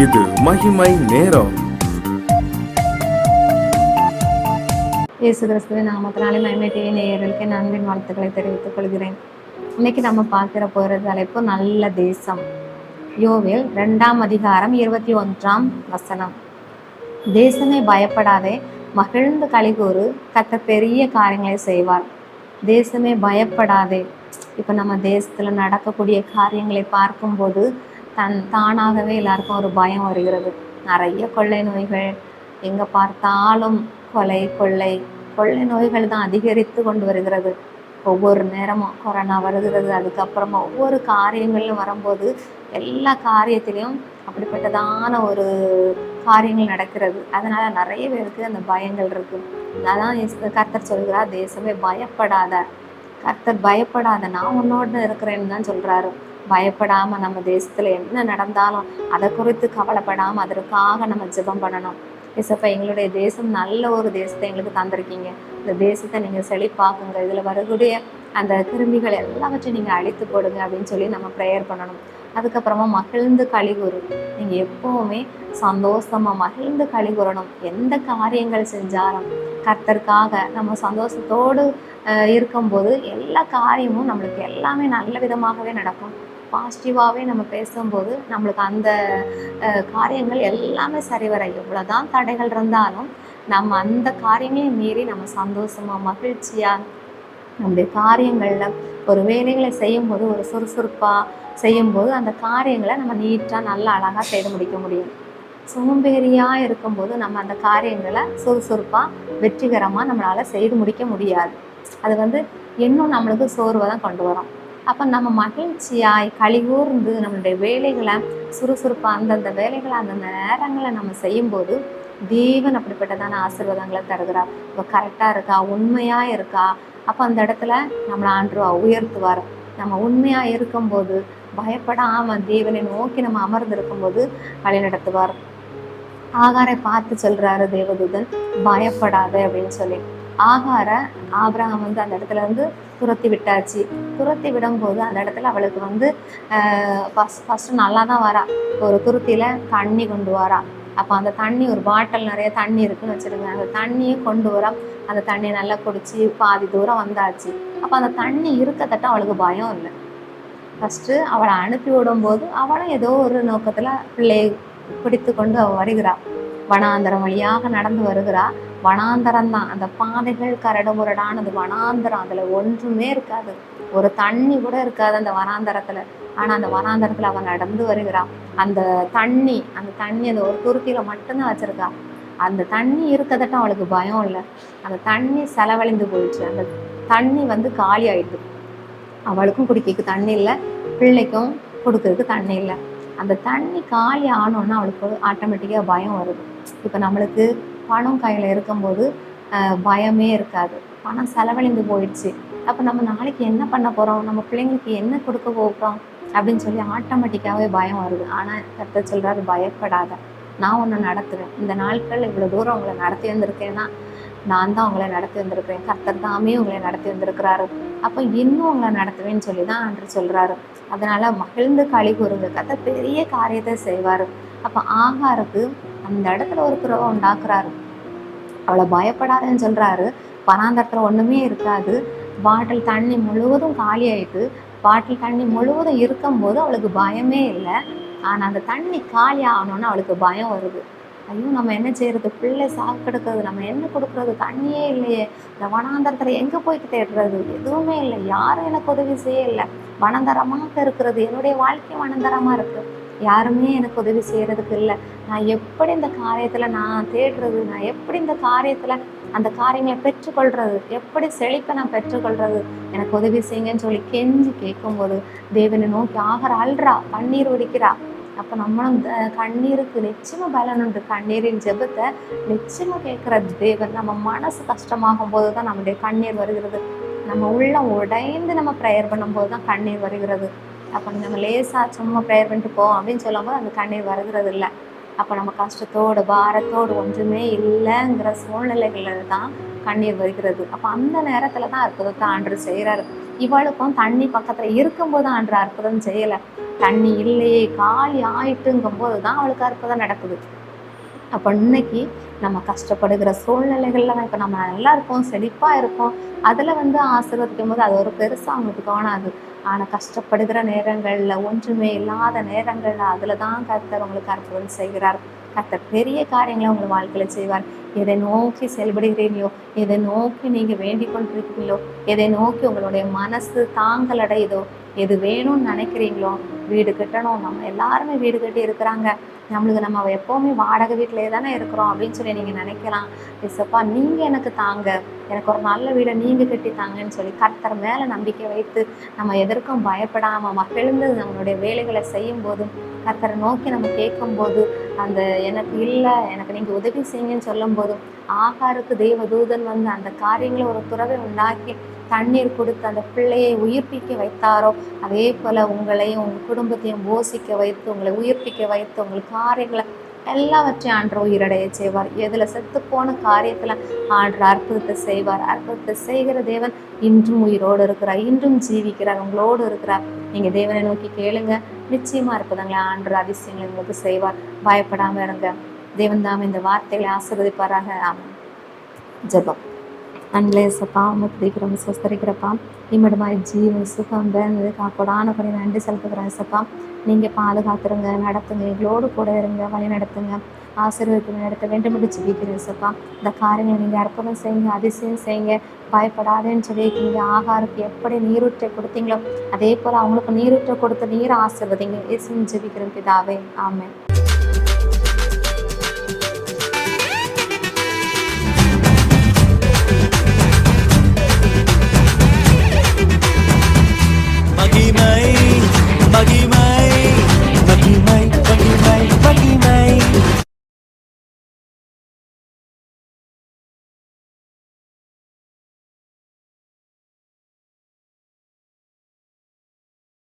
இது மகிமை நேரம். இயேசு கிறிஸ்துவின் நாமத்தினாலே மகிமை டிவி நேயர்களுக்கு என் அன்பின் வாழ்த்துக்களை தெரிவித்துக் கொள்கிறேன். இன்னைக்கு நம்ம பார்க்கிற போகிற தலைப்பு நல்ல தேசம். யோவேல் 2ஆம் அதிகாரம் 21ஆம் வசனம். தேசமே பயப்படாதே, மகிழ்ந்து களிகூறு, கர்த்தர் பெரிய காரியங்களை செய்வார். தேசமே பயப்படாதே. இப்போ நம்ம தேசத்தில் நடக்கக்கூடிய காரியங்களை பார்க்கும்போது தானாகவே எல்லாருக்கும் ஒரு பயம் வருகிறது. நிறைய கொள்ளை நோய்கள், எங்கே பார்த்தாலும் கொலை கொள்ளை நோய்கள் தான் அதிகரித்து கொண்டு வருகிறது. ஒவ்வொரு நேரமும் கொரோனா வருகிறது, அதுக்கப்புறமா ஒவ்வொரு காரியங்களும் வரும்போது எல்லா காரியத்திலையும் அப்படிப்பட்டதான ஒரு காரியங்கள் நடக்கிறது. அதனால நிறைய பேருக்கு அந்த பயங்கள் இருக்கு. அதான் கர்த்தர் சொல்கிறார், தேசமே பயப்படாத, கர்த்தர் பயப்படாத, நான் உன்னோடு இருக்கிறேன்னு தான் சொல்றாரு. பயப்படாம நம்ம தேசத்துல என்ன நடந்தாலும் அதை குறித்து கவலைப்படாம அதற்காக நம்ம ஜெபம் பண்ணணும். இசப்பா, எங்களுடைய தேசம் நல்ல ஒரு தேசத்தை எங்களுக்கு தந்திருக்கீங்க. இந்த தேசத்தை நீங்க செழிப்பாக்குங்க, இதுல வரக்கூடிய அந்த கிருமிகள் எல்லாவற்றையும் நீங்க அழித்து போடுங்க அப்படின்னு சொல்லி நம்ம ப்ரேயர் பண்ணணும். அதுக்கப்புறமா மகிழ்ந்து களிகூறு. நீங்க எப்பவுமே சந்தோஷமா மகிழ்ந்து களிகூறணும். எந்த காரியங்கள் செஞ்சாலும் கர்த்தருக்காக நம்ம சந்தோஷத்தோடு இருக்கும்போது எல்லா காரியமும் நம்மளுக்கு எல்லாமே நல்ல விதமாகவே நடக்கும். பாசிட்டிவாகவே நம்ம பேசும்போது நம்மளுக்கு அந்த காரியங்கள் எல்லாமே சரிவர, எவ்வளோதான் தடைகள் இருந்தாலும் நம்ம அந்த காரியங்களையும் மீறி நம்ம சந்தோஷமாக மகிழ்ச்சியாக நம்முடைய காரியங்களில் ஒரு வேலைகளை செய்யும்போது ஒரு சுறுசுறுப்பாக செய்யும்போது அந்த காரியங்களை நம்ம நீட்டாக நல்லா அழகாக செய்து முடிக்க முடியும். சோம்பேறியாக இருக்கும்போது நம்ம அந்த காரியங்களை சுறுசுறுப்பாக வெற்றிகரமாக நம்மளால் செய்து முடிக்க முடியாது. அது இன்னும் நம்மளுக்கு சோர்வை தான் கொண்டு வரும். அப்போ நம்ம மகிழ்ச்சியாய் களிகூர்ந்து நம்மளுடைய வேலைகளை சுறுசுறுப்பாக அந்தந்த வேலைகளை அந்தந்த நேரங்களை நம்ம செய்யும்போது தேவன் அப்படிப்பட்டதான ஆசீர்வாதங்களை தருகிறார். இப்போ கரெக்டாக இருக்கா, உண்மையாக இருக்கா, அப்போ அந்த இடத்துல நம்மளை ஆண்டவா உயர்த்துவார். நம்ம உண்மையாக இருக்கும்போது பயப்படாமல் தேவனை நோக்கி நம்ம அமர்ந்து இருக்கும்போது வழி நடத்துவார். ஆகாரை பார்த்து சொல்றாரு தேவதூதன், பயப்படாத அப்படின்னு சொல்லி. ஆகார ஆபிரகாம் அந்த இடத்துல துரத்தி விட்டாச்சு. துரத்தி விடும்போது அந்த இடத்துல அவளுக்கு ஃபஸ்ட்டு நல்லா தான் வரா. ஒரு துருத்தியில தண்ணி கொண்டு வரா. அப்போ அந்த தண்ணி, ஒரு பாட்டில் நிறைய தண்ணி இருக்குன்னு வச்சுருங்க, அந்த தண்ணியை கொண்டு வர, அந்த தண்ணியை நல்லா குடிச்சு பாதி தூரம் வந்தாச்சு. அப்போ அந்த தண்ணி இருக்கத்தட்ட அவளுக்கு பயம் இல்லை. ஃபஸ்ட்டு அவளை அனுப்பி விடும்போது அவளும் ஏதோ ஒரு நோக்கத்தில் பிள்ளையை பிடித்து கொண்டு அவள் வருகிறாள். வனாந்தரம் வழியாக நடந்து வருகிறா. வனாந்தரம் தான், அந்த பாதைகள் கரடு முரடானது வனாந்தரம், அதில் ஒன்றுமே இருக்காது, ஒரு தண்ணி கூட இருக்காது அந்த வனாந்தரத்தில். ஆனால் அந்த வனாந்தரத்தில் அவள் நடந்து வருகிறாள். அந்த தண்ணி அந்த ஒரு துருத்தியில் மட்டும்தான் வச்சுருக்கா. அந்த தண்ணி இருக்கதட்டும் அவளுக்கு பயம் இல்லை. அந்த தண்ணி செலவழிந்து போயிடுச்சு. அந்த தண்ணி காலி ஆயிடுது. அவளுக்கும் குடிக்கிறதுக்கு தண்ணி இல்லை, பிள்ளைக்கும் கொடுக்கறதுக்கு தண்ணி இல்லை. அந்த தண்ணி காலி ஆனோன்னா அவளுக்கு ஆட்டோமேட்டிக்காக பயம் வருது. இப்போ நம்மளுக்கு பணம் கையில் இருக்கும்போது பயமே இருக்காது. பணம் செலவழிந்து போயிடுச்சு, அப்போ நம்ம நாளைக்கு என்ன பண்ண போகிறோம், நம்ம பிள்ளைங்களுக்கு என்ன கொடுக்க போகிறோம் அப்படின்னு சொல்லி ஆட்டோமேட்டிக்காகவே பயம் வருது. ஆனால் கர்த்தர் சொல்கிறாரு, பயப்படாத, நான் ஒன்று நடத்துவேன். இந்த நாட்கள் இவ்வளோ தூரம் உங்களை நடத்தி வந்திருக்கேன்னா நான் தான் உங்களை நடத்தி வந்திருக்கிறேன். கர்த்தர் தாமே உங்களை நடத்தி வந்திருக்கிறாரு. அப்போ இன்னும் உங்களை நடத்துவேன்னு சொல்லி தான் அன்று சொல்கிறாரு. அதனால மகிழ்ந்து களி கூறுங்க, கர்த்தர் பெரிய காரியத்தை செய்வார். அப்போ ஆகாருக்கு அந்த இடத்துல ஒரு குறவை உண்டாக்குறாரு. அவளை பயப்படாதுன்னு சொல்கிறாரு. வனாந்தரத்தில் ஒன்றுமே இருக்காது. பாட்டில் தண்ணி முழுவதும் காலி ஆயிட்டு, பாட்டில் தண்ணி முழுவதும் இருக்கும்போது அவளுக்கு பயமே இல்லை. ஆனால் அந்த தண்ணி காலி ஆகணும்னு அவளுக்கு பயம் வருது. ஐயோ, நம்ம என்ன செய்யறது, பிள்ளை சாக்கெடுக்கிறது, நம்ம என்ன கொடுக்குறது, தண்ணியே இல்லையே, இந்த வனாந்தரத்தில் எங்கே போய் தேடுறது, எதுவுமே இல்லை, யாரும் எனக்கு உதவி செய்ய இல்லை, வனாந்தரமாக இருக்கிறது, என்னுடைய வாழ்க்கை வனாந்தரமாக இருக்குது, யாருமே எனக்கு உதவி செய்கிறதுக்கு இல்லை, நான் எப்படி இந்த காரியத்தில் நான் தேடுறது, நான் எப்படி இந்த காரியத்தில் அந்த காரியங்களை பெற்றுக்கொள்கிறது, எப்படி செழிப்பை நான் பெற்றுக்கொள்கிறது, எனக்கு உதவி செய்யுங்கன்னு சொல்லி கெஞ்சி கேட்கும்போது தேவனை நோக்கி ஆகிற அல்றா, கண்ணீர் ஒடிக்கிறா. அப்போ நம்மளும் கண்ணீருக்கு நிச்சயமாக பலன் உண்டு. கண்ணீரின் ஜெபத்தை நிச்சயமாக கேட்குற தேவன். நம்ம மனசு கஷ்டமாகும் போது தான் நம்முடைய கண்ணீர் வருகிறது. நம்ம உள்ளம் உடைந்து நம்ம ப்ரேயர் பண்ணும்போது தான் கண்ணீர் வருகிறது. அப்போ நம்ம லேசாக சும்மா ப்ரேயர் பண்ணிட்டு போவோம் அப்படின்னு சொல்லும்போது அந்த கண்ணீர் வருகிறது இல்லை. அப்போ நம்ம கஷ்டத்தோடு பாரத்தோடு ஒன்றுமே இல்லைங்கிற சூழ்நிலைகளில் தான் கண்ணீர் வருகிறது. அப்போ அந்த நேரத்தில் தான் அற்புதத்தை ஆண்டவர் செய்கிறாரு. இவளுக்கும் தண்ணி பக்கத்தில் இருக்கும்போது ஆண்டவர் அற்புதம் செய்யலை. தண்ணி இல்லையே காலி ஆயிட்டுங்கும் போது தான் அவளுக்கு அற்புதம் நடக்குது. அப்போ இன்னைக்கு நம்ம கஷ்டப்படுகிற சூழ்நிலைகள்ல தான் இப்போ நம்ம நல்லா இருக்கோம், செழிப்பாக இருக்கோம், அதில் ஆசீர்வதிக்கும் போது அது ஒரு பெருசாக அவங்களுக்கு தோணாது. ஆனால் கஷ்டப்படுகிற நேரங்களில் ஒன்றுமே இல்லாத நேரங்களில் அதில் தான் கர்த்தர் உங்களுக்கு அற்புதம் செய்கிறார். கர்த்தர் பெரிய காரியங்களை உங்கள் வாழ்க்கையில் செய்வார். எதை நோக்கி செயல்படுகிறீங்களோ, எதை நோக்கி நீங்கள் வேண்டிக் கொண்டிருக்கீங்களோ, எதை நோக்கி உங்களுடைய மனசு தாங்கள் அடையுதோ, எது வேணும்னு நினைக்கிறீங்களோ, வீடு கட்டணும், நம்ம எல்லாருமே வீடு கட்டி இருக்கிறாங்க, நம்ம எப்போவுமே வாடகை வீட்டிலே தானே இருக்கிறோம் அப்படின்னு சொல்லி நீங்கள் நினைக்கலாம். ஏசப்பா நீங்கள் எனக்கு தாங்க, எனக்கு ஒரு நல்ல வீடை நீங்கள் கட்டி தாங்கன்னு சொல்லி கர்த்தர் மேலே நம்பிக்கை வைத்து நம்ம எதற்கும் பயப்படாமல் மகிழ்ந்து நம்மளுடைய வேலைகளை செய்யும் போதும் கர்த்தரை நோக்கி நம்ம கேட்கும்போது அந்த எனக்கு இல்லை, எனக்கு நீங்கள் உதவி செய்யுங்கன்னு சொல்லும் போதும் ஆகாருக்கு தேவதூதன் அந்த காரியங்களை ஒரு துறவை உண்டாக்கி தண்ணீர் கொடுத்து அந்த பிள்ளையை உயிர்ப்பிக்க வைத்தாரோ, அதே போல் உங்களையும் உங்கள் குடும்பத்தையும் போஷிக்க வைத்து உங்களை உயிர்ப்பிக்க வைத்து உங்கள் காரியங்களை எல்லாவற்றையும் ஆண்டவர் உயிரடைய செய்வார். எதில் செத்து போன காரியத்தில் ஆண்டவர் அற்புதத்தை செய்வார். அற்புதத்தை செய்கிற தேவன் இன்றும் உயிரோடு இருக்கிறார், இன்றும் ஜீவிக்கிறார், உங்களோடு இருக்கிறார். நீங்கள் தேவனை நோக்கி கேளுங்க, நிச்சயமாக இருப்பதுங்களா ஆண்டவர் அதிசயங்களை உங்களுக்கு செய்வார். பயப்படாமல் இருங்க. தேவன் தாமே இந்த வார்த்தைகளை ஆசீர்வதிப்பாராக. ஆமாம். ஜெபம். அன்பே ஏசப்பா, உண்மை பிடிக்கிறோம், விசுவஸ்தரிக்கிறப்பா, இம்மடுமாய் ஜீவன் சுகம் வேணுது காக்கோடான படி நன்றி செலுத்துக்கிறேன் ஏசப்பா. நீங்கள் பாதுகாத்துருங்க, நடத்துங்க, எங்களோடு கூட இருங்க, வழி நடத்துங்க, ஆசீர்வாதத்தை நடத்த வேண்டும் என்று ஜெபிக்கிறேன் ஏசப்பா. இந்த காரியங்களை நீங்கள் அற்புதம் செய்யுங்க, அதிசயம் செய்யுங்க, பயப்படாதேன்னு சொல்லியிருக்கீங்க. ஆகாருக்கு எப்படி நீரூற்றை கொடுத்தீங்களோ அதே போல் அவங்களுக்கு நீரூற்றை கொடுத்து நீரை ஆசீர்வதிங்க. இயேசுவின் ஜெபிக்கிறேன் பிதாவே, ஆமென். மகிமை மகிமை மகிமை